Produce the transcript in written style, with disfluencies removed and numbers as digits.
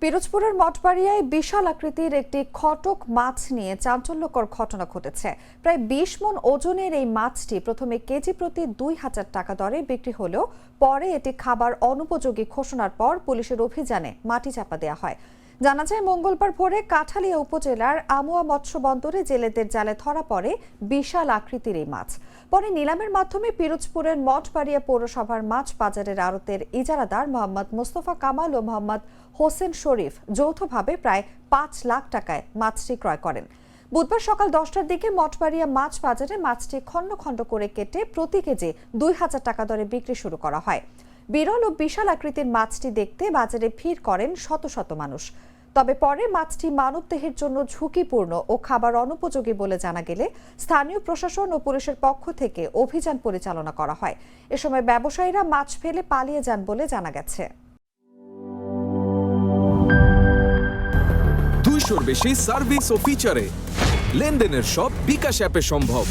পিরোজপুরের মঠবাড়িয়ায় বিশাল আকৃতির একটি খটক মাছ নিয়ে চাঞ্চল্যকর ঘটনা ঘটেছে। প্রায় ২০ মণ ওজনের এই মাছটি প্রথমে কেজি প্রতি ২,০০০ টাকা দরে বিক্রি হলেও পরে এটি খাবার অনুপযোগী ঘোষণার পর পুলিশের অভিযানে মাটি চাপা দেওয়া হয়। জানা যায়, মঙ্গলবার ভোরে কাঠালিয়া উপজেলার আমুয়া মৎস্য বন্দরে জেলেদের জালে ধরা পড়ে বিশাল আকৃতির এই মাছ। পরে নিলামের মাধ্যমে পিরোজপুরের মঠবাড়িয়া পৌরসভার মাছ বাজারের আড়তের ইজারাদার মোহাম্মদ মোস্তফা কামাল ও মোহাম্মদ হোসেন শরীফ যৌথভাবে প্রায় ৫ লাখ টাকায় মাছটি ক্রয় করেন। বুধবার সকাল ১০টার দিকে মঠবাড়িয়া মাছ বাজারে মাছটি খণ্ড খণ্ড করে কেটে প্রতি কেজি ২,০০০ টাকা দরে বিক্রি শুরু করা হয়। বিরল ও বিশাল আকৃতির মাছটি দেখতে বাজারে ভিড় করেন শত শত মানুষ। তবে পরে মাছটি মানবদেহের জন্য ঝুঁকিপূর্ণ ও খাবার অনুপযোগী বলে জানা গেলে স্থানীয় প্রশাসন ও পুলিশের পক্ষ থেকে অভিযান পরিচালনা করা হয়। এ সময় ব্যবসায়ীরা মাছ ফেলে পালিয়ে যান বলে জানা গেছে। 200-র বেশি সার্ভিস ও ফিচারে লেনদেনের সব বিকাশ অ্যাপে সম্ভব।